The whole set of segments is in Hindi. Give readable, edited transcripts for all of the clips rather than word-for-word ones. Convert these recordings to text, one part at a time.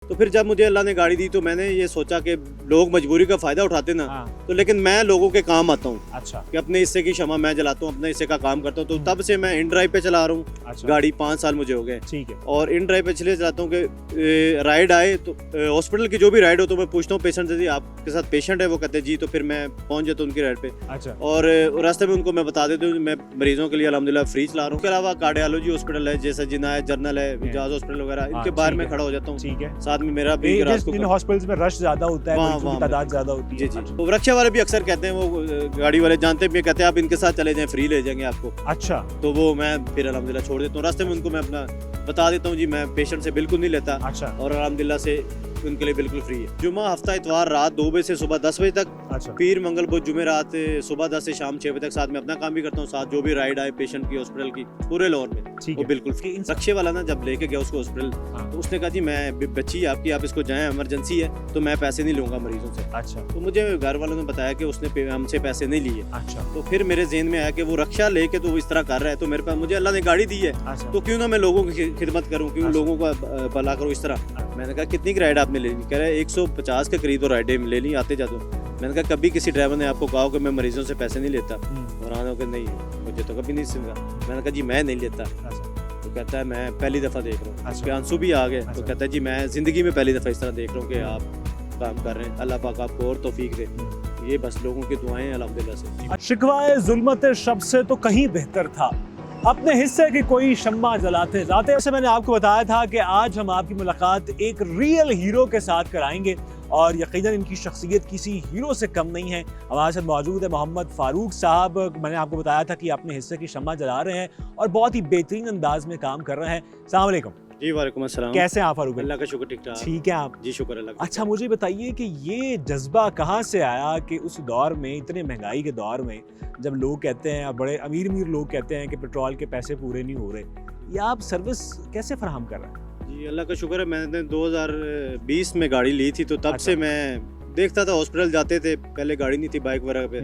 तो फिर जब मुझे अल्लाह ने गाड़ी दी तो मैंने ये सोचा कि लोग मजबूरी का फ़ायदा उठाते ना, तो लेकिन मैं लोगों के काम आता हूँ। अच्छा। कि अपने हिस्से की क्षमा मैं जलाता हूँ, अपने हिस्से का काम करता हूँ। तो तब से मैं इन ड्राइव पे चला रहा हूँ। अच्छा। गाड़ी 5 साल मुझे हो गए। ठीक है। और इन ड्राइव पे इसलिए चलाता हूँ कि राइड आए तो हॉस्पिटल की जो भी राइड हो तो मैं पूछता हूँ पेशेंट से, आपके साथ पेशेंट है? वो कहते हैं जी। तो फिर मैं पहुँच जाता हूँ उनकी राइड पे। अच्छा। और रास्ते में उनको मैं बता देता हूँ मैं मरीजों के लिए अल्हम्दुलिल्लाह फ्री चला रहा हूँ। उसके अलावा कार्डियोलॉजी हॉस्पिटल है, जैसे जिना है, जनरल है, इजाज हॉस्पिटल वगैरह, इनके बाहर में खड़ा हो जाता हूँ। ठीक है। साथ में मेरा भी इन हॉस्पिटल्स में रश ज्यादा होता है, मरीजों की तादाद ज्यादा होती है। जी। तो रक्षा वाले भी अक्सर कहते हैं, वो गाड़ी वाले जानते भी कहते हैं आप इनके साथ चले जाएं, फ्री ले जाएंगे आपको। अच्छा। तो वो मैं फिर अल्हम्दुलिल्लाह छोड़ देता हूँ। रास्ते में उनको मैं अपना बता देता हूँ जी मैं पेशेंट से बिल्कुल नहीं लेता। अच्छा। और अल्हम्दुलिल्लाह से उनके लिए बिल्कुल फ्री है। जुम्मा हफ्ता इतवार रात 2 बजे से सुबह 10 बजे तक। अच्छा। पीर मंगल बुध जुमे रात सुबह 10 से शाम 6 बजे तक। साथ में अपना काम भी करता हूँ, साथ जो भी राइड आए पेशेंट की हॉस्पिटल की पूरे लाहौर में वो बिल्कुल फ्री। रक्षे वाला ना जब लेके गया उसको हॉस्पिटल, तो उसने कहा जी मैं बच्ची आपकी, आप इसको जाएं, इमरजेंसी है, तो मैं पैसे नहीं लूंगा मरीजों से। अच्छा। तो मुझे घर वालों ने बताया कि उसने हमसे पैसे नहीं लिए। अच्छा। तो फिर मेरे ज़हन में आया कि वो रक्षा लेके तो वो इस तरह कर रहा है, तो मेरे पास मुझे अल्लाह ने गाड़ी दी है। अच्छा। तो क्यों ना मैं लोगों की खिदमत करूं, क्यों लोगों का भला करूं इस तरह। मैंने कहा कितनी की राइड आपने ले ली? कह रहे 150 के करीब तो राइडें ले ली आते जाते। मैंने कहा कभी किसी ड्राइवर ने आपको कहा कि मैं मरीजों से पैसे नहीं लेता? और आने के नहीं, मुझे तो कभी नहीं सुना। मैंने कहा जी मैं नहीं लेता। तो कहता है मैं पहली दफ़ा देख रहा हूँ। उसके आंसू भी आ गए। तो कहता है जी मैं ज़िंदगी में पहली दफ़ा इस तरह देख रहा हूँ कि आप काम कर रहे हैं। अल्लाह पाक आपको और तौफीक दे। ये बस लोगों की दुआएं हैं अल्हम्दुलिल्लाह से। शिकवाए ज़ुल्मत शब से तो कहीं बेहतर था अपने हिस्से की कोई शम्मा जलाते जलाते। वैसे मैंने आपको बताया था कि आज हम आपकी मुलाकात एक रियल हीरो के साथ कराएंगे और यकीनन इनकी शख्सियत किसी हीरो से कम नहीं है। हमारे साथ मौजूद है मोहम्मद फ़ारूक साहब। मैंने आपको बताया था कि अपने हिस्से की शम्मा जला रहे हैं और बहुत ही बेहतरीन अंदाज में काम कर रहे हैं। अस्सलाम वालेकुम। जी वालेकुम अस्सलाम। कैसे हैं आप फारूक? अल्लाह का शुक्र, ठीक ठाक। ठीक है आप? जी शुक्र अल्लाह का। अच्छा, मुझे बताइए कि ये जज्बा कहाँ से आया कि उस दौर में, इतने महंगाई के दौर में, जब लोग कहते हैं, बड़े अमीर अमीर लोग कहते हैं कि पेट्रोल के पैसे पूरे नहीं हो रहे, ये आप सर्विस कैसे फराहम कर रहे हैं? जी अल्लाह का शुक्र है, मैंने 2020 में गाड़ी ली थी, तो तब से मैं देखता था हॉस्पिटल जाते थे। पहले गाड़ी नहीं थी बाइक वगैरह पे,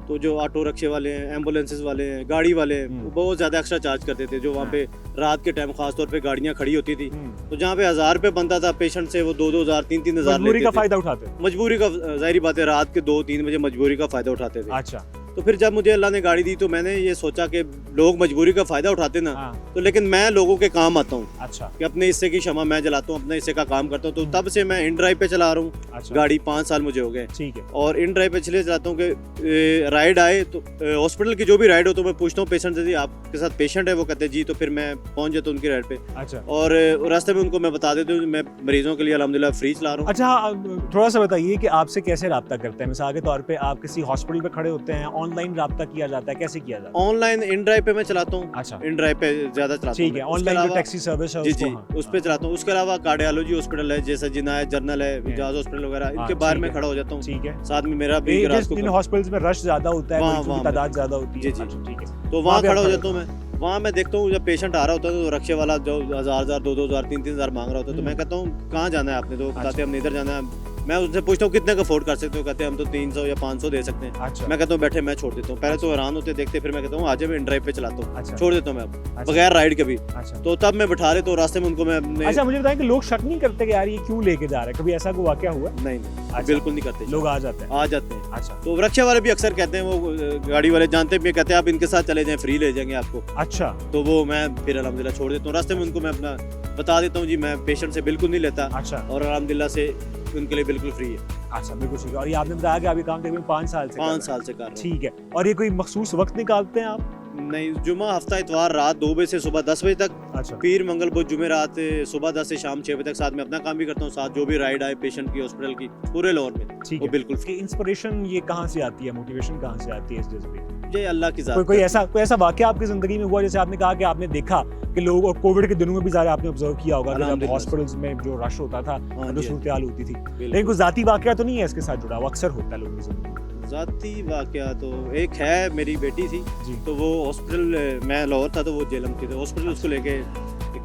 तो जो ऑटो रिक्शे वाले हैं, एम्बुलेंसेस वाले हैं, गाड़ी वाले हैं, वो बहुत ज़्यादा एक्स्ट्रा चार्ज करते थे। जो वहाँ पे रात के टाइम खास तौर पे गाड़ियाँ खड़ी होती थी, तो जहाँ पे 1000 रुपये बनता था पेशेंट से, वो 2-2 हज़ार 3-3 हज़ार मजबूरी का फ़ायदा उठाते? मजबूरी का, जाहिर बात है, रात के 2-3 बजे मजबूरी का फ़ायदा उठाते थे। अच्छा। तो फिर जब मुझे अल्लाह ने गाड़ी दी तो मैंने ये सोचा कि लोग मजबूरी का फ़ायदा उठाते ना, तो लेकिन मैं लोगों के काम आता हूँ। अच्छा। कि अपने हिस्से की क्षमा मैं जलाता हूँ, अपने हिस्से का काम करता हूँ। तो तब से मैं इन ड्राइव पे चला रहा हूँ। अच्छा। गाड़ी 5 साल मुझे हो गए। ठीक है। और इन ड्राइव पे इसलिए चलाता हूँ कि राइड आए तो हॉस्पिटल की जो भी राइड हो तो मैं पूछता हूँ पेशेंट से, जी आपके साथ पेशेंट है? वो कहते हैं जी। तो फिर मैं पहुँच जाता हूँ उनकी राइड पे। अच्छा। और रास्ते में उनको मैं बता देता हूँ मैं मरीजों के लिए अल्हम्दुलिल्लाह फ्री चला रहा हूँ। अच्छा, थोड़ा सा बताइए कि आपसे कैसे रब्ता करते हैं? मिसाल के तौर पे आप किसी हॉस्पिटल पे खड़े होते हैं, ऑनलाइन रब्ता किया जाता है, कैसे किया जाता है? ऑनलाइन इन ड्राइव पे मैं चलाता हूँ। अच्छा। इन ड्राइव पे ज्यादा चलाता हूँ। ठीक है, ऑनलाइन जो टैक्सी सर्विस है जी उसको, जी, उस पे चलाता हूँ। उसके अलावा कार्डियोलॉजी हॉस्पिटल है, जैसे जिना है, जनरल है, इजाज हॉस्पिटल वगैरह, इनके बाहर में खड़ा हो जाता हूँ। ठीक है। साथ में मेरा भी इन हॉस्पिटल्स में रश ज्यादा होता है, मरीजों की तादाद ज्यादा होती है। जी अच्छा, ठीक है। तो वहाँ खड़ा हो जाता हूँ मैं। वहाँ मैं देखता हूँ जब पेशेंट आ रहा होता है तो रक्षे वाला जो 1000 2-2 हज़ार 3-3 हज़ार मांग रहा होता है, तो मैं कहता हूँ कहाँ जाना है आपने? तो बताते हमने इधर जाना है। मैं उनसे पूछता हूँ कितने का अफोर्ड कर सकते हो? कहते हैं हम तो 300 या 500 दे सकते हैं। अच्छा। मैं कहता हूँ बैठे, मैं छोड़ देता हूँ। पहले तो हैरान होते देखते, फिर मैं कहता हूँ आज मैं इन ड्राइव पे चलाता हूँ। अच्छा। छोड़ देता हूँ मैं अच्छा। बगैर राइड के भी। अच्छा। तो तब मैं बिठा ले तो रास्ते में उनको मैं अच्छा, मुझे बताएं कि लोग शक नहीं करते कि यार ये क्यों लेके जा रहे हैं? कभी ऐसा कोई वाकया हुआ? नहीं, बिल्कुल नहीं करते, लोग आ जाते हैं। अच्छा। तो रक्षा वाले भी अक्सर कहते हैं, वो गाड़ी वाले जानते भी कहते हैं आप इनके साथ चले जाएं, फ्री ले जाएंगे आपको। अच्छा। तो वो मैं फिर अल्हम्दुलिल्लाह छोड़ देता हूँ। रास्ते में उनको मैं अपना बता देता हूँ जी मैं पेशेंट से बिल्कुल नहीं लेता। अच्छा। और अल्हम्दुलिल्लाह से उनके लिए बिल्कुल फ्री है। अच्छा, बिल्कुल ठीक है। और ये आपने बताया कि अभी काम तकरीबन 5 साल से 5 साल से कर रहा हूँ। ठीक है। और ये कोई मखसूस वक्त निकालते हैं आप? नहीं, जुमा हफ्ता इतवार रात 2 बजे से सुबह 10 बजे तक। अच्छा। पीर मंगल बुध जुमे रात सुबह 10 से शाम 6 बजे तक। साथ में अपना काम भी करता हूँ, साथ जो भी राइड आए पेशेंट की हॉस्पिटल की पूरे लाहौर में, ठीक वो है। बिल्कुल इसकी इंस्पिरेशन ये कहाँ से आती है, मोटिवेशन कहाँ से आती है इस जज्बे की? ये अल्लाह की जात। कोई ऐसा वाकया आपकी जिंदगी में हुआ जैसे आपने कहा कि आपने देखा कि लोग, और कोविड के दिनों में भी ज़्यादा आपने ऑब्जर्व किया होगा कि जब हॉस्पिटल्स में जो रश होता था, जो सूरत हाल होती थी, लेकिन कोई जाती वाकया तो नहीं है इसके साथ जुड़ा? वो अक्सर होता है लोगों की जिंदगी में। जाती वाकया तो एक है, मेरी बेटी थी जी। तो वो हॉस्पिटल, मैं लाहौर था तो वो जेलम थी, तो हॉस्पिटल उसको लेके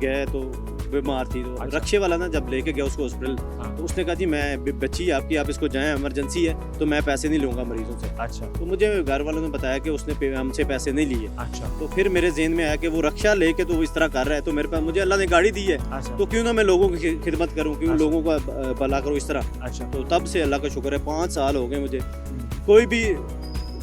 गए तो बीमार थी तो अच्छा। रक्षे वाला ना जब लेके गया उसको हॉस्पिटल, हाँ। तो उसने कहा जी मैं बच्ची आपकी, आप इसको जाएं, इमरजेंसी है, तो मैं पैसे नहीं लूँगा मरीजों से। अच्छा तो मुझे घर वालों ने बताया कि उसने हमसे पैसे नहीं लिए। अच्छा तो फिर मेरे जहन में आया कि वो रक्षा लेके तो वो इस तरह कर रहा है, तो मेरे पास मुझे अल्लाह ने गाड़ी दी है, अच्छा तो क्यों ना मैं लोगों की खिदमत करूं, क्यों अच्छा। लोगों का भला करूं इस तरह। अच्छा तो तब से अल्लाह का शुक्र है 5 साल हो गए मुझे, हम्म, कोई भी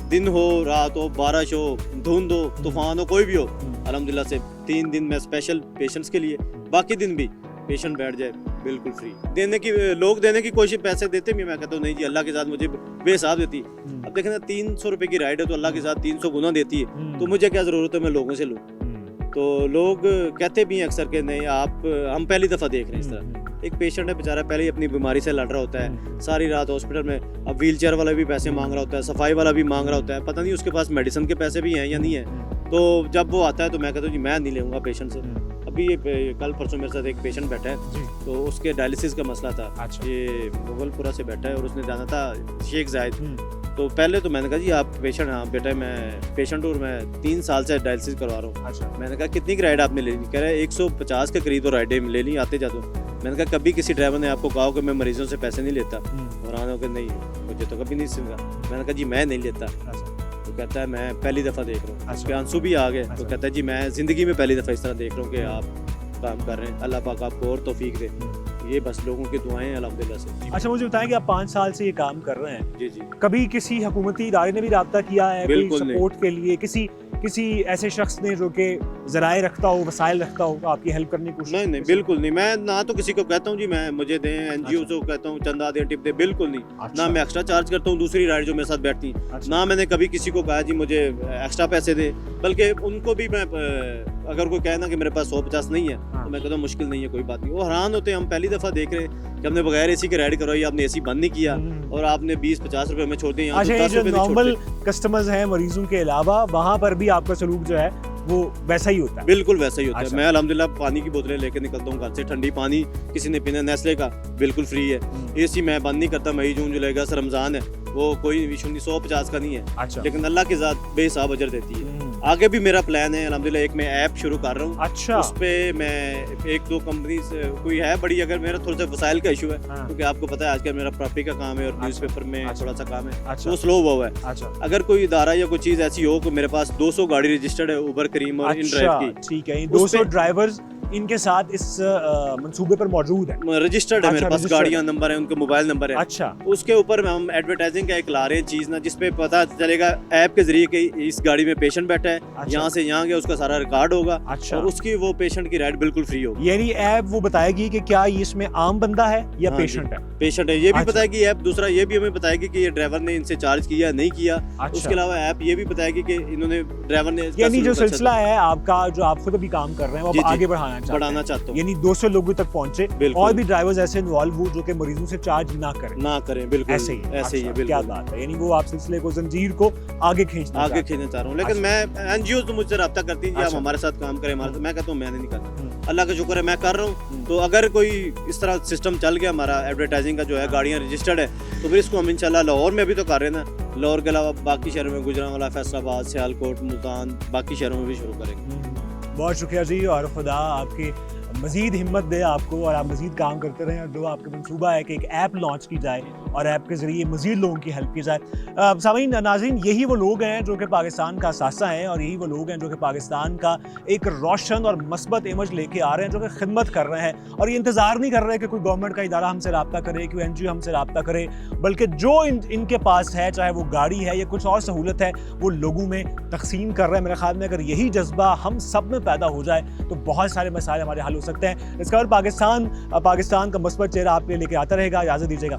दिन हो, रात हो, बारिश हो, धुंध हो, तूफान हो, कोई भी हो, अल्हम्दुलिल्लाह से 3 दिन मैं स्पेशल पेशेंट्स के लिए, बाकी दिन भी पेशेंट बैठ जाए बिल्कुल फ्री। लोग देने की कोशिश, पैसे देते भी, मैं कहता हूँ नहीं जी, अल्लाह के साथ मुझे बेहिसाब देती है। हम्म, अब देखें ना 300 रुपए की राइड है तो अल्लाह के साथ 300 गुना देती है, हम्म, तो मुझे क्या ज़रूरत है मैं लोगों से लूँ। हम्म, तो लोग कहते भी हैं अक्सर कि नहीं आप, हम पहली दफ़ा देख रहे हैं इस तरह। हम्म, एक पेशेंट है बेचारा, पहले ही अपनी बीमारी से लड़ रहा होता है, सारी रात हॉस्पिटल में, अब व्हील चेयर वाला भी पैसे मांग रहा होता है, सफाई वाला भी मांग रहा होता है, पता नहीं उसके पास मेडिसिन के पैसे भी हैं या नहीं है। तो जब वो आता है तो मैं कहता हूँ जी मैं नहीं लूँगा पेशेंट से। अभी ये कल परसों मेरे साथ एक पेशेंट बैठा है, जी। तो उसके डायलिसिस का मसला था। अच्छा। ये मुगलपुरा से बैठा है और उसने जाना था शेख जायद। हम्म, तो पहले तो मैंने कहा जी आप पेशेंट, हाँ बेटा मैं पेशेंट और मैं 3 साल से डायलिसिस करवा रहा हूँ। अच्छा मैंने कहा कितनी की राइड आपने ले ली? कह रहा है 150 के करीब तो राइडें ले ली आते जाते। मैंने कहा कभी किसी ड्राइवर ने आपको कहा हो कि मैं मरीजों से पैसे नहीं लेता? और आने होकर नहीं, मुझे तो कभी नहीं सुना। मैंने कहा जी मैं नहीं लेता। अच्छा तो कहता है मैं पहली दफ़ा देख रहा हूँ। अच्छा। उसके आंसू भी आ गए। अच्छा। तो कहता है जी मैं ज़िंदगी में पहली दफ़ा इस तरह देख रहा हूँ कि आप काम कर रहे हैं, अल्लाह पाक आपको और तौफीक दे। ये बस लोगों की दुआएं हैं अल्हम्दुलिल्लाह से। अच्छा, मुझे बताएं कि आप 5 साल से ये काम कर रहे हैं, जी जी। कभी किसी हुकूमती इदारे ने भी राब्ता किया है कोई बिल्कुल नहीं। सपोर्ट के लिए, किसी ऐसे शख्स ने जो कि ज़राए रखता हो, वसाइल रखता हो, आपकी हेल्प करने की कोशिश? नहीं नहीं बिल्कुल नहीं। मैं ना तो किसी को कहता हूँ जी मैं मुझे दें, NGO को कहता हूँ चंदा दे, टिप दे, बिल्कुल नहीं। अच्छा, ना मैं एक्स्ट्रा चार्ज करता हूँ दूसरी राइड जो मेरे साथ बैठती, अच्छा, ना मैंने कभी किसी को कहा जी मुझे एक्स्ट्रा पैसे दे। बल्कि उनको भी मैं अगर कोई कहे ना कि मेरे पास 150 नहीं है, हाँ। तो मैं कहता हूँ मुश्किल नहीं है, कोई बात नहीं। वो हैरान होते हैं, हम पहली दफ़ा देख रहे हैं कि हमने बगैर AC के राइड करवाई, आपने AC बंद नहीं किया और आपने 20-50 रुपए में छोड़ दिए। यहाँ अच्छा, तो ये 10 जो रुपए नहीं नॉर्मल छोड़ते। कस्टमर्स हैं मरीजों के अलावा, वहाँ पर भी आपका सलूक जो है वो वैसा ही होता है? बिल्कुल वैसा ही होता अच्छा। है। मैं अल्हम्दुलिल्लाह पानी की बोतलें लेके निकलता हूँ घर से, ठंडी पानी किसी ने पीना, नेस्ले का बिल्कुल फ्री है। AC मैं बंद नहीं करता। मई जून जुलाई अगस्त रमज़ान है, वो कोई इशू नहीं, 150 का नहीं है। अच्छा, लेकिन अल्लाह की ज़ात बेहिसाब अजर देती है। आगे भी मेरा प्लान है अल्हम्दुलिल्लाह, एक मैं ऐप शुरू कर रहा हूँ। अच्छा, उस पे मैं 1-2 कंपनी से कोई है बड़ी, अगर मेरा थोड़ा सा वसाइल का इशू है, हाँ, क्योंकि आपको पता है आजकल मेरा प्रॉपर्टी का काम है और न्यूज़पेपर में अच्छा। थोड़ा सा काम है, अच्छा, वो स्लो हुआ है। अच्छा, अगर कोई इदारा या कोई चीज़ ऐसी हो कि मेरे पास 200 गाड़ी रजिस्टर्ड है उबर, करीम और इन ड्राइव की, ठीक है, ये उस 200 पे- ड्राइवर्स इनके साथ इस मंसूबे पर मौजूद है? रजिस्टर्ड है अच्छा, मेरे पास, registered गाड़ियाँ नंबर है, उनके मोबाइल नंबर है। अच्छा, उसके ऊपर हम एडवर्टाइजिंग का एक ला रहे हैं चीज़ ना, जिसपे पता चलेगा ऐप के जरिए कि इस गाड़ी में पेशेंट बैठा है, अच्छा, यहाँ से यहाँ गया, उसका सारा रिकॉर्ड होगा अच्छा, और उसकी वो पेशेंट की राइड बिल्कुल फ्री होगी। यानी ऐप वो बताएगी कि क्या ये इसमें आम बंदा है या हाँ जी। पेशेंट है? पेशेंट है ये भी अच्छा। बताएगी ऐप। दूसरा ये भी हमें बताएगी कि ये ड्राइवर ने इनसे चार्ज किया नहीं किया। अच्छा, उसके अलावा ऐप ये भी बताएगी कि इन्होंने ड्राइवर ने इसका यानी जो सलूक अच्छा सिलसिला है आपका, जो आप खुद अभी काम कर रहे हैं, वो जी, आप जी, आगे बढ़ाना चाहते हैं, बढ़ाना चाहता हूँ। यानी 200 लोगों तक पहुंचे बिल्कुल। और भी ड्राइवर्स ऐसे इन्वॉल्व हो जो कि मरीजों से चार्ज ना करें। ना करें, बिल्कुल ऐसे ही ऐसे ही है, अच्छा, क्या बिल्कुल बात है, यानी वो आप सिलसिले को, जंजीर को आगे खींचना आगे चाहते हैं। खींचना चाह रहा हूँ। लेकिन मैं NGO तो मुझसे रब्ता करती है जी, आप अच्छा। हमारे साथ काम करें, हमारे साथ। मैं कहता हूँ मैंने नहीं करना, हम्म, अल्लाह का शुक्र है मैं कर रहा हूँ। तो अगर कोई इस तरह सिस्टम चल गया हमारा एडवर्टाइजिंग का जो है, गाड़ियाँ रजिस्टर्ड है, तो फिर इसको हम इंशाल्लाह लाहौर में भी तो कर रहे हैं ना, लाहौर के अलावा बाकी शहरों में, गुजरांवाला, फैसलाबाद, सियालकोट, मुल्तान, बाकी शहरों में भी शुरू करेंगे। बहुत शुक्रिया जी, और खुदा आपकी मज़ीद हिम्मत दे आपको और आप मज़ीद काम करते रहें। और जो आपका मनसूबा है कि एक ऐप लॉन्च की जाए और ऐप के ज़रिए मज़ीद लोगों की हेल्प की जाए। सामीन नाज़रीन, यही वो लोग हैं जो कि पाकिस्तान का असासा हैं और यही वो लोग हैं जो कि पाकिस्तान का एक रोशन और मस्बत इमेज लेके आ रहे हैं, जो कि खिदमत कर रहे हैं और ये इंतज़ार नहीं कर रहे कि कोई गवर्नमेंट का इदारा हमसे रब्ता करे, कोई NGO हमसे रब्ता करे, बल्कि जो इनके पास है, चाहे वो गाड़ी है या कुछ और सहूलत है, वो लोगों में तकसीम कर रहे हैं। मेरे ख्याल में अगर यही जज्बा हम सब में पैदा हो जाए तो बहुत सारे मसाइल हमारे हल हो सकते हैं। डिस्कवर पाकिस्तान का मस्बत चेहरा आपके लेके आता रहेगा। इजाज़त दीजिएगा।